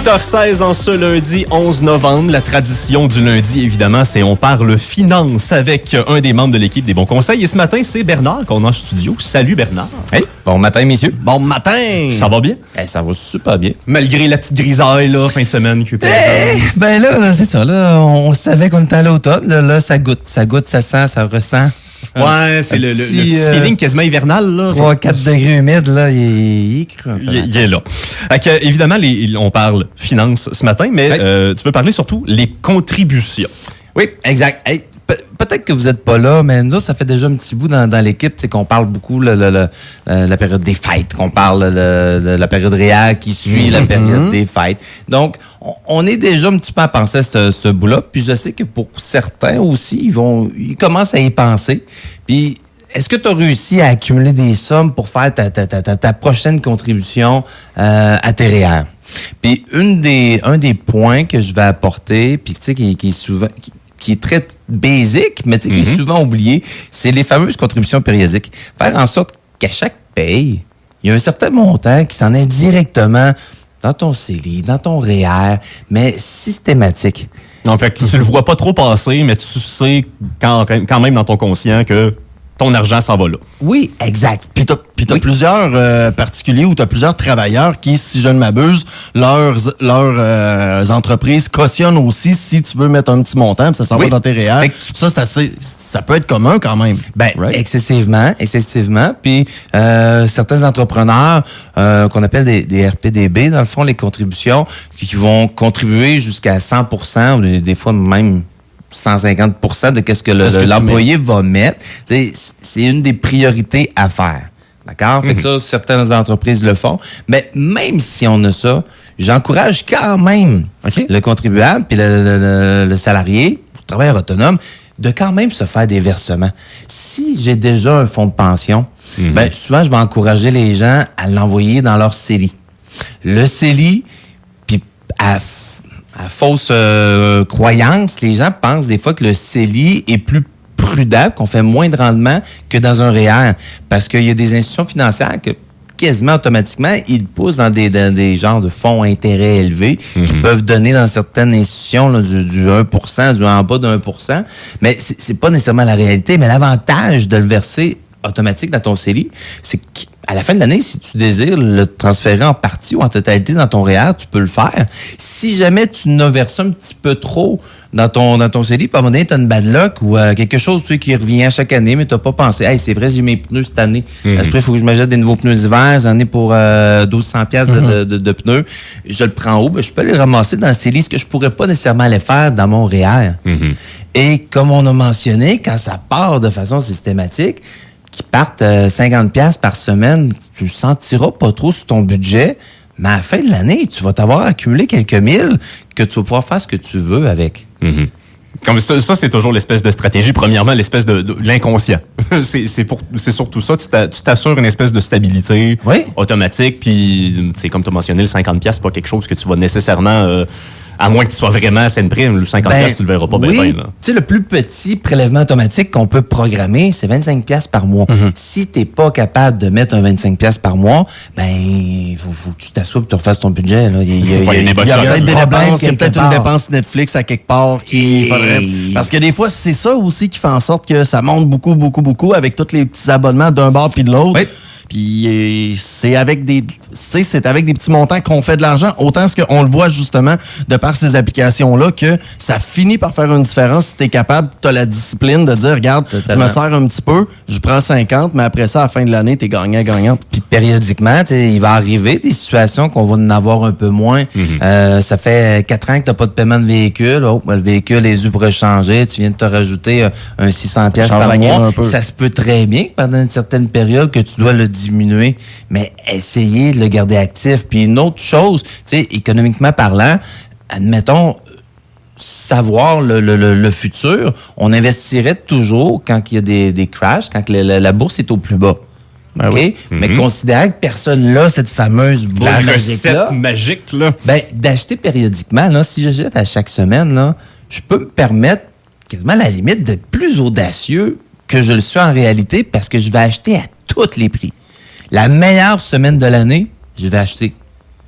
8h16 en ce lundi 11 novembre. La tradition du lundi, évidemment, c'est on parle finance avec un des membres de l'équipe des bons conseils. Et ce matin, c'est Bernard qu'on a en studio. Salut Bernard. Hey, bon matin, messieurs. Bon matin. Ça va bien? Ça va super bien. Malgré la petite grisaille, là, fin de semaine qui est présente. Ben là, c'est ça. Là, on savait qu'on était à l'automne. Là, ça goûte, ça sent, ça ressent. Ouais, c'est le petit feeling quasiment hivernal. 3-4 degrés humides, là, il est cru un peu. Il est là. Évidemment, on parle finance ce matin, mais tu veux parler surtout les contributions. Oui, exact. Hey, peut-être que vous n'êtes pas là, mais nous, ça fait déjà un petit bout dans l'équipe, c'est qu'on parle beaucoup la période des fêtes, qu'on parle de la période réelle qui suit la période des fêtes. Donc, on est déjà un petit peu à penser à ce bout-là. Puis je sais que pour certains aussi, ils commencent à y penser. Puis, est-ce que tu as réussi à accumuler des sommes pour faire ta prochaine contribution à tes REER? Puis, un des points que je vais apporter, puis tu sais, qui est souvent... qui est très basique, mais qui est souvent oublié, c'est les fameuses contributions périodiques. Faire en sorte qu'à chaque paye, il y a un certain montant qui s'en est directement dans ton CELI, dans ton REER, mais systématique. En fait, tu le vois pas trop passer, mais tu sais quand même dans ton conscient que ton argent s'en va là. Oui, exact. Puis t'as plusieurs particuliers ou t'as plusieurs travailleurs qui, si je ne m'abuse, leurs entreprises cautionnent aussi si tu veux mettre un petit montant, puis ça s'en va dans tes REER. Ça, c'est assez... Ça peut être commun quand même. Ben, excessivement. Puis certains entrepreneurs qu'on appelle des RPDB, dans le fond, les contributions, qui vont contribuer jusqu'à 100%, des fois même 150% de ce que l'employé va mettre. C'est une des priorités à faire. D'accord? Fait que ça, certaines entreprises le font. Mais même si on a ça, j'encourage quand même le contribuable puis le salarié, le travailleur autonome, de quand même se faire des versements. Si j'ai déjà un fonds de pension, ben souvent, je vais encourager les gens à l'envoyer dans leur CELI. Le CELI, puis à fausse croyance, les gens pensent des fois que le CELI est plus prudent, qu'on fait moins de rendement que dans un REER. Parce qu'il y a des institutions financières que quasiment automatiquement, ils poussent dans des genres de fonds à intérêt élevés qui peuvent donner dans certaines institutions là, du 1%, du en bas de 1%. Mais c'est pas nécessairement la réalité. Mais l'avantage de le verser automatique dans ton CELI, c'est qu'à la fin de l'année, si tu désires le transférer en partie ou en totalité dans ton REER, tu peux le faire. Si jamais tu n'as versé un petit peu trop dans ton CELI, puis à un moment donné, tu as une bad luck ou quelque chose qui revient chaque année, mais tu n'as pas pensé, hey, c'est vrai, j'ai mes pneus cette année. Après, il faut que je m'achète des nouveaux pneus d'hiver, j'en ai pour 1200$ de pneus. Je le prends où? Ben, je peux les ramasser dans le CELI, ce que je pourrais pas nécessairement aller faire dans mon REER. Et comme on a mentionné, quand ça part de façon systématique, qui partent 50$ par semaine, tu le sentiras pas trop sur ton budget, mais à la fin de l'année, tu vas t'avoir accumulé quelques mille que tu vas pouvoir faire ce que tu veux avec. Comme ça, c'est toujours l'espèce de stratégie. Premièrement, l'espèce de l'inconscient. c'est surtout ça. Tu t'assures une espèce de stabilité automatique. Puis, c'est comme tu as mentionné, le 50$, c'est pas quelque chose que tu vas nécessairement... à moins que tu sois vraiment à scène prime, le 50$, tu le verras pas bien. Tu sais, le plus petit prélèvement automatique qu'on peut programmer, c'est 25$ par mois. Si t'es pas capable de mettre un 25$ par mois, ben, faut que tu t'assoies et tu refasses ton budget. Là. Il y a peut-être des dépenses, il y a peut-être une dépense Netflix à quelque part qui faudrait... Parce que des fois, c'est ça aussi qui fait en sorte que ça monte beaucoup avec tous les petits abonnements d'un bord puis de l'autre. Oui. Puis c'est avec des petits montants qu'on fait de l'argent. Autant ce qu'on le voit justement de par ces applications-là que ça finit par faire une différence si t'es capable, t'as la discipline de dire, regarde, je me sers un petit peu, je prends 50, mais après ça, à la fin de l'année, t'es gagnant. Puis périodiquement, il va arriver des situations qu'on va en avoir un peu moins. Ça fait 4 ans que t'as pas de paiement de véhicule. Oh, le véhicule est dû pour changer. Tu viens de te rajouter un 600$ par mois. Ça se peut très bien pendant une certaine période que tu dois le diminuer, mais essayer de le garder actif. Puis une autre chose, tu sais, économiquement parlant, admettons, savoir le futur, on investirait toujours quand il y a des crashs, quand la bourse est au plus bas. Ben oui. Mais considérant que personne n'a cette fameuse boule magique, là. Ben, d'acheter périodiquement, là, si j'achète à chaque semaine, là, je peux me permettre quasiment à la limite d'être plus audacieux que je le suis en réalité parce que je vais acheter à tous les prix. La meilleure semaine de l'année, je vais acheter.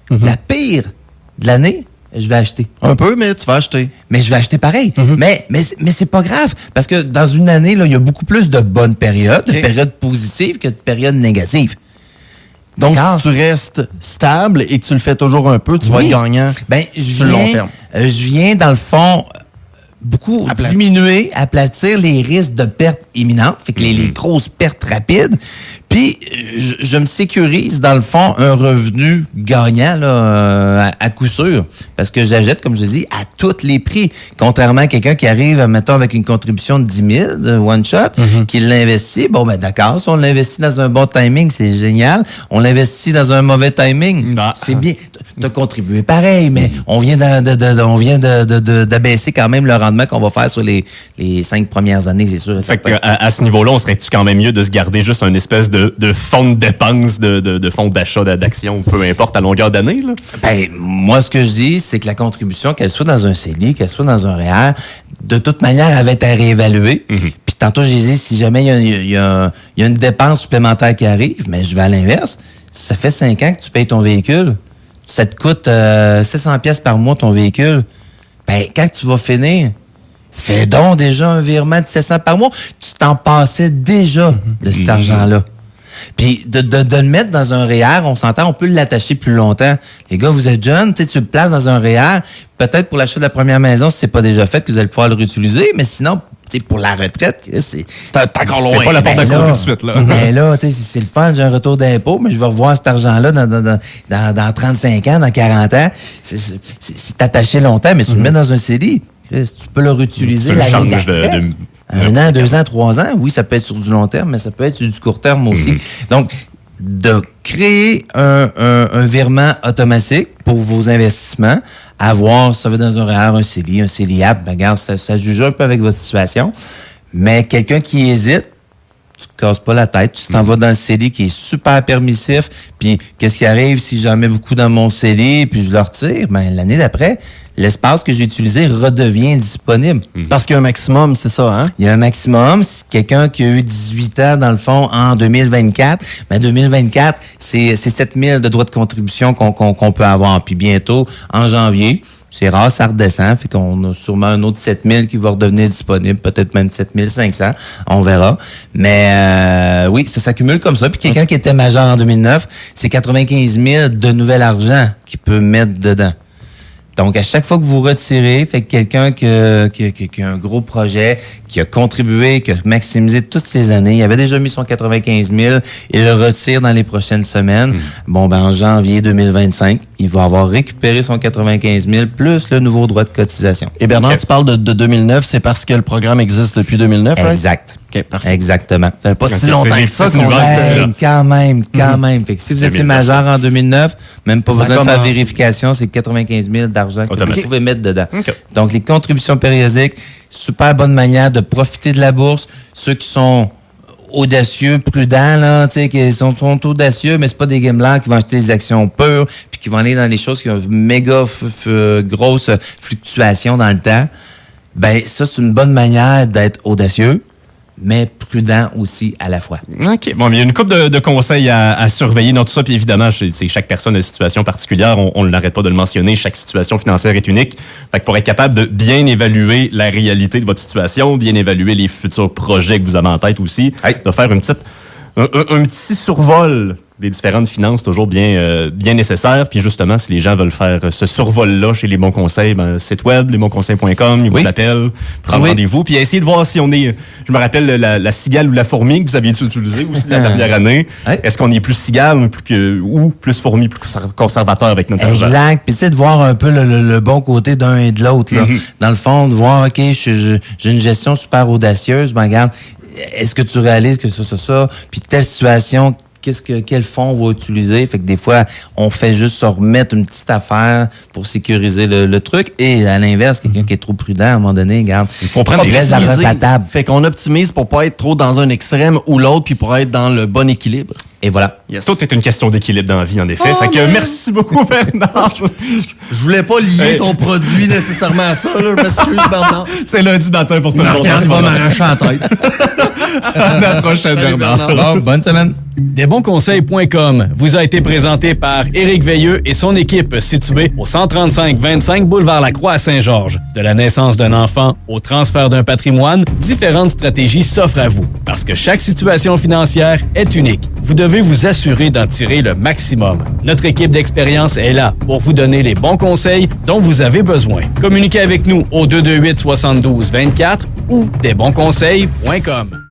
La pire, de l'année, je vais acheter. Un peu, mais tu vas acheter. Mais je vais acheter pareil. Mais c'est pas grave. Parce que dans une année, là, il y a beaucoup plus de bonnes périodes, de périodes positives que de périodes négatives. Donc, si tu restes stable et que tu le fais toujours un peu, tu vas être gagnant sur le long terme. Je viens, dans le fond, beaucoup diminuer, aplatir les risques de pertes imminentes, fait que les grosses pertes rapides. Puis, je me sécurise, dans le fond, un revenu gagnant là, à coup sûr. Parce que j'achète, comme je dis, à tous les prix. Contrairement à quelqu'un qui arrive, mettons, avec une contribution de 10 000 de one shot, qui l'investit. Bon, ben d'accord, si on l'investit dans un bon timing, c'est génial. On l'investit dans un mauvais timing, c'est bien. Tu as contribué pareil, mais on vient d'abaisser quand même le rendement qu'on va faire sur les 5 premières années, c'est sûr. Fait que à ce niveau-là, on serait-tu quand même mieux de se garder juste une espèce de fonds de dépenses, de fonds d'achat d'actions, peu importe, à longueur d'année, là? Ben, moi, ce que je dis, c'est que la contribution, qu'elle soit dans un CELI, qu'elle soit dans un REER, de toute manière, elle va être à réévaluer. Puis tantôt, j'ai dit, si jamais il y a une dépense supplémentaire qui arrive, mais je vais à l'inverse. Ça fait 5 ans que tu payes ton véhicule. Ça te coûte 700 pièces par mois, ton véhicule. Ben, quand tu vas finir, fais donc déjà un virement de 700 par mois. Tu t'en passais déjà de cet argent-là. Puis de le mettre dans un REER, on s'entend, on peut l'attacher plus longtemps. Les gars, vous êtes jeunes, tu le places dans un REER, peut-être pour l'achat de la première maison, si c'est pas déjà fait, que vous allez pouvoir le réutiliser, mais sinon, pour la retraite, c'est encore loin. C'est pas la porte à côté tout de suite, là. Mais là, c'est le fun, j'ai un retour d'impôt, mais je vais revoir cet argent-là dans 35 ans, dans 40 ans. C'est attaché longtemps, mais tu le mets dans un CELI. Tu peux le réutiliser l'année d'après. 1 an, 2 ans, 3 ans. Oui, ça peut être sur du long terme, mais ça peut être sur du court terme aussi. Donc, de créer un virement automatique pour vos investissements, avoir, ça va dans un REER, un CELI app, ben, regarde, ça juge un peu avec votre situation. Mais quelqu'un qui hésite, tu te casses pas la tête, tu t'en vas dans le CELI qui est super permissif, puis qu'est-ce qui arrive si j'en mets beaucoup dans mon CELI, puis je le retire, ben l'année d'après, l'espace que j'ai utilisé redevient disponible. Parce qu'il y a un maximum, c'est ça, hein? Il y a un maximum. Si quelqu'un qui a eu 18 ans, dans le fond, en 2024, ben 2024, c'est 7 000 de droits de contribution qu'on peut avoir. Puis bientôt, en janvier, c'est rare, ça redescend. Fait qu'on a sûrement un autre 7 000 qui va redevenir disponible, peut-être même 7 500. On verra. Mais oui, ça s'accumule comme ça. Puis quelqu'un qui était majeur en 2009, c'est 95 000 de nouvel argent qu'il peut mettre dedans. Donc, à chaque fois que vous retirez, fait que quelqu'un qui a un gros projet, qui a contribué, qui a maximisé toutes ces années, il avait déjà mis son 95 000, il le retire dans les prochaines semaines. Bon, ben, en janvier 2025, il va avoir récupéré son 95 000 plus le nouveau droit de cotisation. Et Bernard, tu parles de 2009, c'est parce que le programme existe depuis 2009, right? Exact. OK, parfait. Exactement. Ça fait pas si longtemps que ça qu'on l'a. Quand même. Fait que si vous étiez majeur en 2009, même pas besoin de faire vérification, c'est 95 000 d'argent que vous pouvez mettre dedans. Okay. Donc, les contributions périodiques, super bonne manière de profiter de la bourse. Ceux qui sont audacieux, prudents, là, tu sais, qui sont audacieux, mais c'est pas des gamblers qui vont acheter des actions pures, puis qui vont aller dans les choses qui ont une méga grosse fluctuation dans le temps. Ben, ça, c'est une bonne manière d'être audacieux, mais prudent aussi à la fois. OK. Bon, il y a une couple de conseils à surveiller dans tout ça. Puis évidemment, c'est chaque personne a une situation particulière. On ne l'arrête pas de le mentionner. Chaque situation financière est unique. Fait que pour être capable de bien évaluer la réalité de votre situation, bien évaluer les futurs projets que vous avez en tête aussi, de faire un petit survol des différentes finances, toujours bien nécessaire. Puis justement, si les gens veulent faire ce survol-là chez Les Bons Conseils, ben, site web, lesbonsconseils.com, ils vous appellent, prendre rendez-vous, puis essayer de voir si on est... Je me rappelle la cigale ou la fourmi que vous aviez utilisé aussi la dernière année. Est-ce qu'on est plus cigale ou plus fourmi, plus conservateur avec notre argent? Exact. Puis tu sais, de voir un peu le bon côté d'un et de l'autre. Là. Dans le fond, de voir, OK, j'ai une gestion super audacieuse, ben regarde, est-ce que tu réalises que ça, puis telle situation... quel fonds on va utiliser. Fait que des fois, on fait juste se remettre une petite affaire pour sécuriser le truc. Et à l'inverse, quelqu'un qui est trop prudent, à un moment donné, regarde, il faut prendre la table. Fait qu'on optimise pour pas être trop dans un extrême ou l'autre, puis pour être dans le bon équilibre. Et voilà. Yes. Tout est une question d'équilibre dans la vie, en effet. Fait que merci beaucoup, Bernard. Je voulais pas lier ton produit nécessairement à ça, là. M'excuse, Bernard. C'est lundi matin pour tout le monde. On va m'arracher la tête. À la prochaine, Bernard. Bon, bonne semaine. Desbonsconseils.com vous a été présenté par Éric Veilleux et son équipe située au 135-25 boulevard Lacroix à Saint-Georges. De la naissance d'un enfant au transfert d'un patrimoine, différentes stratégies s'offrent à vous. Parce que chaque situation financière est unique. Vous devez vous assurer d'en tirer le maximum. Notre équipe d'expérience est là pour vous donner les bons conseils dont vous avez besoin. Communiquez avec nous au 228-72-24 ou desbonsconseils.com.